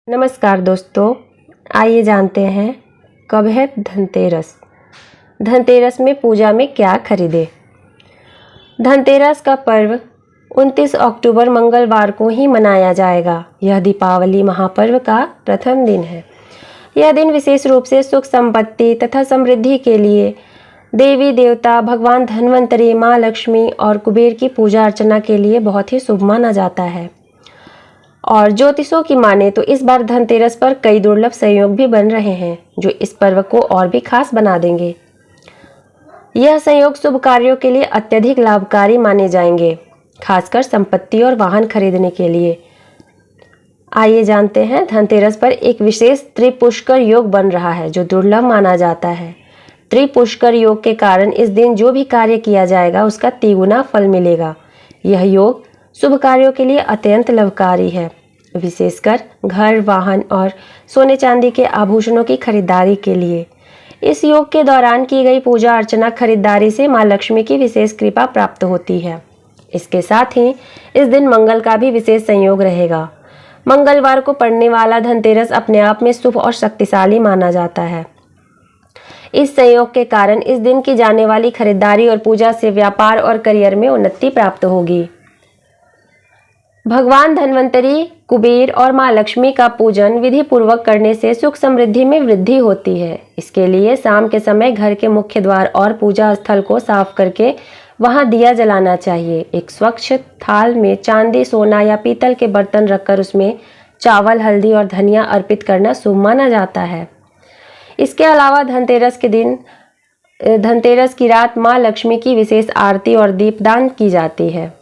नमस्कार दोस्तों, आइए जानते हैं कब है धनतेरस। धनतेरस में पूजा में क्या खरीदें। धनतेरस का पर्व 29 अक्टूबर मंगलवार को ही मनाया जाएगा। यह दीपावली महापर्व का प्रथम दिन है। यह दिन विशेष रूप से सुख संपत्ति तथा समृद्धि के लिए देवी देवता भगवान धन्वंतरी, माँ लक्ष्मी और कुबेर की पूजा अर्चना के लिए बहुत ही शुभ माना जाता है। और ज्योतिषों की माने तो इस बार धनतेरस पर कई दुर्लभ संयोग भी बन रहे हैं जो इस पर्व को और भी खास बना देंगे। यह संयोग शुभ कार्यों के लिए अत्यधिक लाभकारी माने जाएंगे, खासकर संपत्ति और वाहन खरीदने के लिए। आइए जानते हैं धनतेरस पर एक विशेष त्रिपुष्कर योग बन रहा है जो दुर्लभ माना जाता है। त्रिपुष्कर योग के कारण इस दिन जो भी कार्य किया जाएगा उसका तिगुना फल मिलेगा। यह योग शुभ कार्यों के लिए अत्यंत लाभकारी है, विशेषकर घर, वाहन और सोने चांदी के आभूषणों की खरीदारी के लिए। इस योग के दौरान की गई पूजा अर्चना खरीदारी से मां लक्ष्मी की विशेष कृपा प्राप्त होती है। इसके साथ ही इस दिन मंगल का भी विशेष संयोग रहेगा। मंगलवार को पड़ने वाला धनतेरस अपने आप में शुभ और शक्तिशाली माना जाता है। इस संयोग के कारण इस दिन की जाने वाली खरीदारी और पूजा से व्यापार और करियर में उन्नति प्राप्त होगी। भगवान धन्वंतरी, कुबेर और मां लक्ष्मी का पूजन विधि पूर्वक करने से सुख समृद्धि में वृद्धि होती है। इसके लिए शाम के समय घर के मुख्य द्वार और पूजा स्थल को साफ करके वहां दिया जलाना चाहिए। एक स्वच्छ थाल में चांदी, सोना या पीतल के बर्तन रखकर उसमें चावल, हल्दी और धनिया अर्पित करना शुभ माना जाता है। इसके अलावा धनतेरस की रात मां लक्ष्मी की विशेष आरती और दीपदान की जाती है।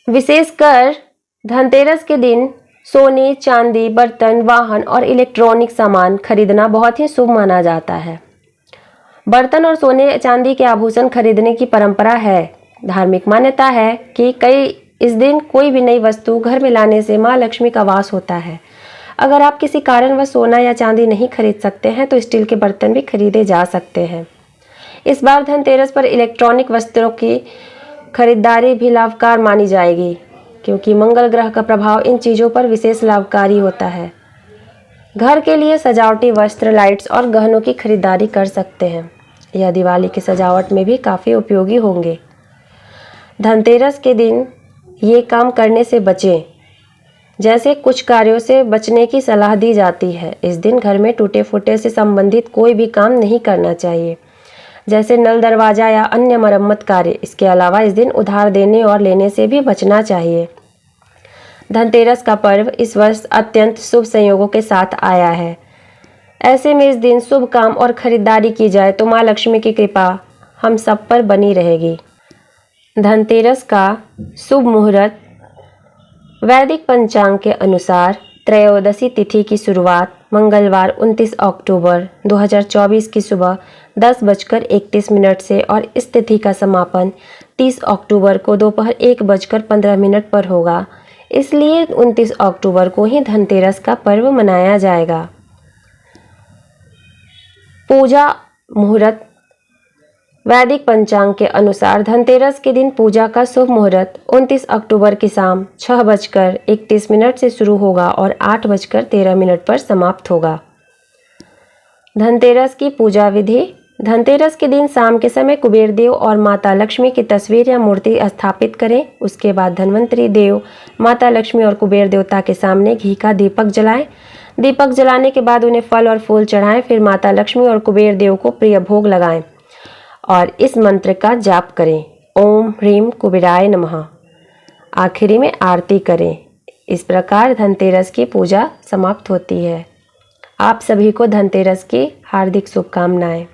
विशेषकर धनतेरस के दिन सोने, चांदी, बर्तन, वाहन और इलेक्ट्रॉनिक सामान खरीदना बहुत ही शुभ माना जाता है। बर्तन और सोने चांदी के आभूषण खरीदने की परंपरा है। धार्मिक मान्यता है कि इस दिन कोई भी नई वस्तु घर में लाने से मां लक्ष्मी का वास होता है। अगर आप किसी कारणवश सोना या चांदी नहीं खरीद सकते हैं तो स्टील के बर्तन भी खरीदे जा सकते हैं। इस बार धनतेरस पर इलेक्ट्रॉनिक वस्त्रों की खरीदारी भी लाभकारी मानी जाएगी, क्योंकि मंगल ग्रह का प्रभाव इन चीज़ों पर विशेष लाभकारी होता है। घर के लिए सजावटी वस्त्र, लाइट्स और गहनों की खरीदारी कर सकते हैं। यह दिवाली की सजावट में भी काफ़ी उपयोगी होंगे। धनतेरस के दिन ये काम करने से बचें। जैसे कुछ कार्यों से बचने की सलाह दी जाती है। इस दिन घर में टूटे फूटे से संबंधित कोई भी काम नहीं करना चाहिए, जैसे नल, दरवाजा या अन्य मरम्मत कार्य। इसके अलावा इस दिन उधार देने और लेने से भी बचना चाहिए। धनतेरस का पर्व इस वर्ष अत्यंत शुभ संयोगों के साथ आया है। ऐसे में इस दिन शुभ काम और खरीदारी की जाए तो माँ लक्ष्मी की कृपा हम सब पर बनी रहेगी। धनतेरस का शुभ मुहूर्त वैदिक पंचांग के अनुसार त्रयोदशी तिथि की शुरुआत मंगलवार 29 अक्टूबर 2024 की सुबह 10:31 से और इस तिथि का समापन 30 अक्टूबर को दोपहर 1:15 पर होगा। इसलिए 29 अक्टूबर को ही धनतेरस का पर्व मनाया जाएगा। पूजा मुहूर्त वैदिक पंचांग के अनुसार धनतेरस के दिन पूजा का शुभ मुहूर्त 29 अक्टूबर की शाम 6:31 से शुरू होगा और 8:13 पर समाप्त होगा। धनतेरस की पूजा विधि। धनतेरस के दिन शाम के समय कुबेर देव और माता लक्ष्मी की तस्वीर या मूर्ति स्थापित करें। उसके बाद धन्वंतरी देव, माता लक्ष्मी और कुबेर देवता के सामने घी का दीपक जलाएं। दीपक जलाने के बाद उन्हें फल और फूल चढ़ाएं। फिर माता लक्ष्मी और कुबेर देव को प्रिय भोग लगाएं और इस मंत्र का जाप करें, ओम ह्रीम कुबेराय नमः। आखिरी में आरती करें। इस प्रकार धनतेरस की पूजा समाप्त होती है। आप सभी को धनतेरस की हार्दिक शुभकामनाएं।